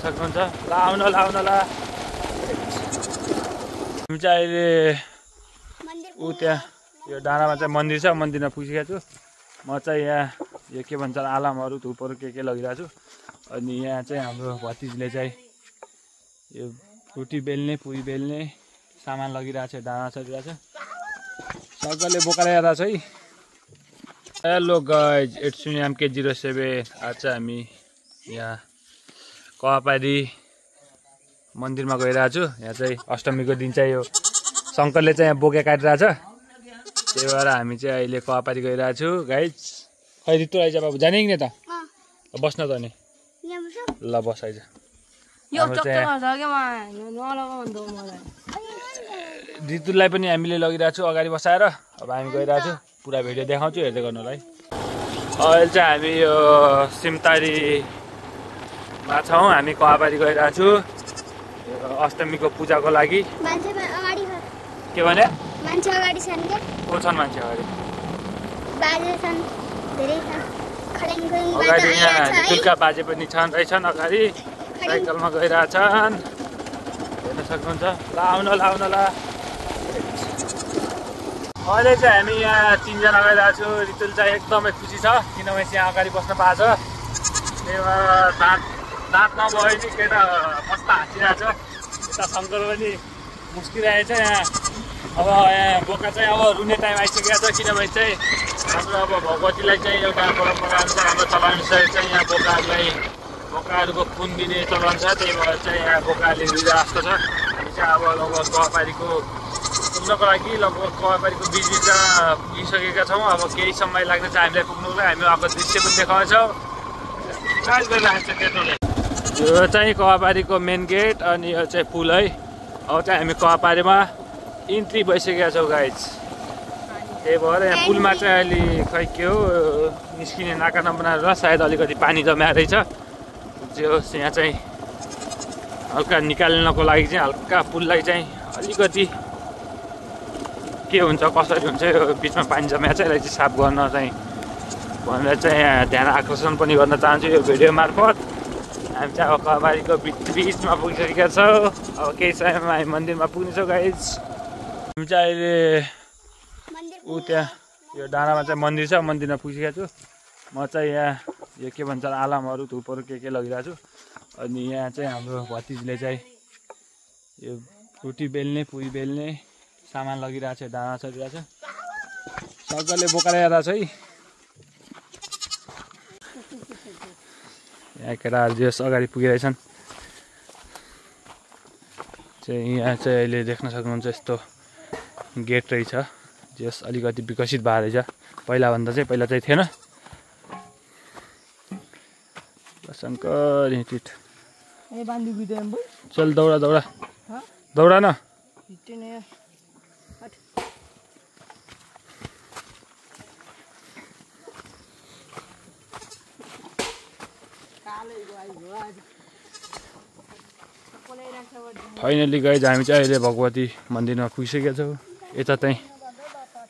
सक्नुहुन्छ। ल आउन ल हामी चाहिँ अहिले ऊ त्यहाँ यो डाँडामा चाहिँ मन्दिर छ, मन्दिरमा पुगिसकेको छु। म चाहिँ यहाँ यो के भन्छ आलामहरू धुपहरू के लगिरहेको छु। अनि यहाँ चाहिँ हाम्रो भतिजीले चाहिँ यो रोटी बेल्ने पुरी बेल्ने सामान लगिरहेको छ, डाँडा चलिरहेको छ। सर्कलले बोकाएर आइरहेको छ है। Hello guys, it's me MK07। आज चाहिँ हामी यहाँ कवापारी मन्दिरमा गइरहेको छु। यहाँ चाहिँ अष्टमीको दिन चाहिँ यो शङ्करले चाहिँ यहाँ बोके काटिरहेछ, त्यही भएर हामी चाहिँ अहिले कवापारी गइरहेको छु गाइज। खै रितु आइज बाबु, जाने कि नि त बस्न त नि ल बस आइज। रितुलाई पनि हामीले लगिरहेको छु अगाडि बसाएर। अब हामी गइरहेको छु, पुरा भिडियो देखाउँछु, हेर्दै गर्नुलाई। अहिले चाहिँ हामी यो सिमतारीमा छौँ, हामी कवापारी गइरहेको छु अष्टमीको पूजाको लागि। के भने मान्छे अगाडि छन् के को छन् मान्छे अगाडि? बाजे छन्, धेरै छन्। अगाडि यहाँ ठुल्का बाजे पनि छन् रहेछन्, अगाडि साइकलमा गइरहेछन्, हेर्न सक्नुहुन्छ। ल आउन ल अहिले चाहिँ हामी यहाँ 3 जना गइरहेको छु। रितुल चाहिँ एकदमै खुसी छ किनभने यहाँ अगाडि बस्न पाएको छ। त्यही भएर दाँत नभए नि केटा मस्त हाँसिरहेछ। यता शङ्कर पनि मुस्किरहेछ यहाँ। अब यहाँ बोका चाहिँ अब रुने टाइम आइसकेको छ किनभने चाहिँ हाम्रो अब भगवतीलाई चाहिँ एउटा परम्परा अनुसार हाम्रो चलन अनुसार चाहिँ यहाँ बोकाहरूको खुन दिने चलन छ। त्यही भएर चाहिँ यहाँ बोकाहरूले रुइरहेको छ। हामी चाहिँ अब लगभग कवापारीको पुग्नको लागि लगभग कवापारीको बिचमा पुगिसकेका छौँ। अब केही समय लाग्ने चाहिँ हामीलाई पुग्नुको लागि। हामी अब दृश्य पनि देखाउँछौँ। यो चाहिँ कवापारीको मेन गेट अनि यो चाहिँ पुल है। अब चाहिँ हामी कवापारीमा इन्ट्री भइसकेका छौँ गाइज। त्यही भएर यहाँ पुलमा चाहिँ अहिले खै के हो निस्किने नाका नबनाएर सायद अलिकति पानी जम्या रहेछ। जो यहाँ चाहिँ हल्का निकाल्नको लागि चाहिँ हल्का पुललाई चाहिँ अलिकति के हुन्छ कसरी हुन्छ यो बिचमा पानी जम्या चाहिँ यसलाई चाहिँ साफ गर्न चाहिँ भनेर चाहिँ यहाँ ध्यान आकर्षण पनि गर्न चाहन्छु यो भिडियो मार्फत। हामी चाहिँ अब कवापारीको बिचमा पुगिसकेका छौँ। अब केही समयमा हामी मन्दिरमा पुग्नेछौँ गाइज। हामी चाहिँ अहिले ऊ त्यहाँ यो डाँडामा चाहिँ मन्दिर छ, मन्दिरमा पुगिसकेको छु। म चाहिँ यहाँ यो के भन्छ आलामहरू धुपहरू के लगिरहेको छु। अनि यहाँ चाहिँ हाम्रो भतिजीले चाहिँ यो रोटी बेल्ने पुरी बेल्ने सामान लगिरहेको छ, डाँडा चलिरहेको छ। सर्कलले बोकाएर आइरहेको छ है। यहाँ केटाहरू जस अगाडि पुगिरहेछन् चाहिँ यहाँ चाहिँ अहिले देख्न सक्नुहुन्छ यस्तो गेट रहेछ जस अलिकति विकसित भएर रहेछ। पहिलाभन्दा चाहिँ पहिला चाहिँ थिएन। शङ्कर हिट चल दौडा न। फाइनली गाइज हामी चाहिँ अहिले भगवती मन्दिरमा पुगिसकेका छौँ। यता चाहिँ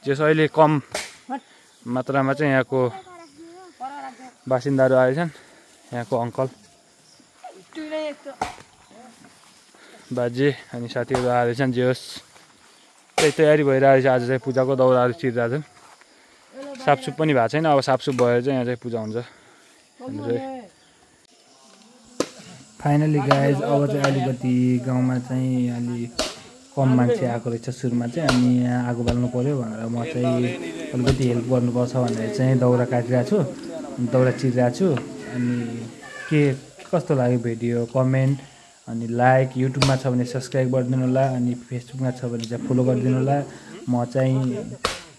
जस अहिले कम मात्रामा चाहिँ यहाँको बासिन्दाहरू आएछन्। यहाँको अङ्कल बाजे अनि साथीहरू आएछन्। जस त्यही तयारी भइरहेको छ। आज चाहिँ पूजाको दौराहरू चिरिरहेको छन्। साफसुफ पनि भएको छैन। अब साफसुफ भएर चाहिँ यहाँ चाहिँ पूजा हुन्छ। फाइनली गाइज अब चाहिँ अलिकति गाउँमा चाहिँ अलि कम मान्छे आएको रहेछ सुरुमा चाहिँ। अनि यहाँ आगो बाल्नु पऱ्यो भनेर म चाहिँ अलिकति हेल्प गर्नुपर्छ भनेर चाहिँ दाउरा काटिरहेको छु, दाउरा चिरिरहेको छु। अनि के कस्तो लाग्यो भिडियो कमेन्ट अनि लाइक, युट्युबमा छ भने सब्सक्राइब गरिदिनु होला, अनि फेसबुकमा छ भने चाहिँ फलो गरिदिनु होला। म चाहिँ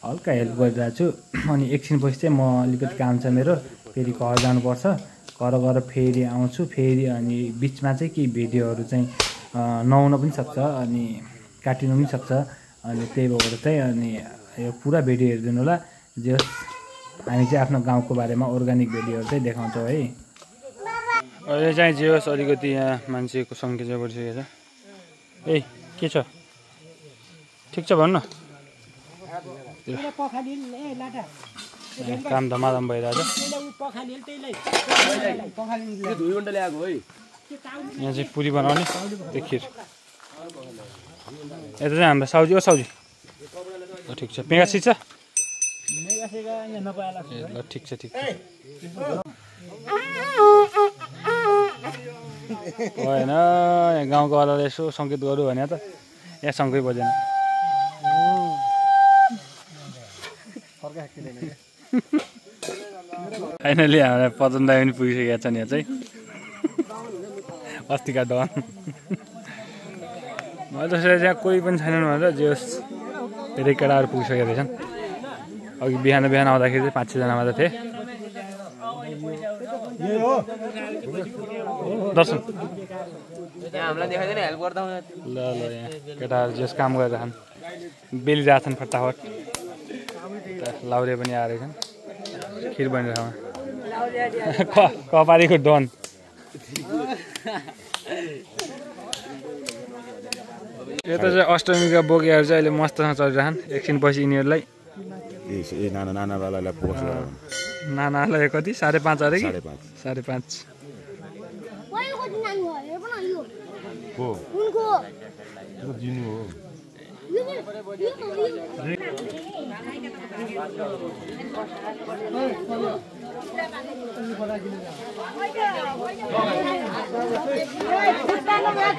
हल्का हेल्प गरिरहेको छु। अनि एकछिनपछि चाहिँ म अलिकति काम छ मेरो, फेरि घर जानुपर्छ। घर गएर फेरि आउँछु फेरि। अनि बिचमा चाहिँ केही भिडियोहरू चाहिँ नआउन पनि सक्छ अनि काटिनु पनि सक्छ। अनि त्यही भएर चाहिँ अनि यो पुरा भिडियो हेरिदिनु होला। जस हामी चाहिँ आफ्नो गाउँको बारेमा अर्ग्यानिक भिडियोहरू चाहिँ देखाउँछौँ है। अहिले चाहिँ जे होस् अलिकति यहाँ मान्छेको सङ्ख्या चाहिँ बढिसकेको छ। ए के छ ठिक छ भन्नु। काम धमाधम भइरहेछ। यहाँ चाहिँ पुरी बनाउने त्यो खिर यता चाहिँ हाम्रो साउजी साउजी ठिक छ पेगा सिक्छ ल ठिक छ होइन यहाँ गाउँको वालाले यसो सङ्केत गरौँ भने त यहाँ शङ्कै बजेन फाइनली हाम्रो पदन दाइ पनि पुगिसकेका छन् यहाँ चाहिँ अस्तिका डन मैले त त्यहाँ कोही पनि छैनन् भनेर जे होस् धेरै केटाहरू पुगिसकेका रहेछन् अघि बिहान आउँदाखेरि चाहिँ 5-6 जना मात्र थिए दर्शन ल यहाँ केटाहरू जस काम गरिरहेछन् बेलिरहेछन् फटाफट लाउरे पनि आएर छन् खिर बनिरहेको कपारीको डन यता चाहिँ अष्टमीका बोकेहरू चाहिँ अहिले मस्तसँग चलिरहन् एकछिन पछि यिनीहरूलाई नानालाई कति 5.5 अरे कि 5.5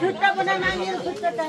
छुट्टा बना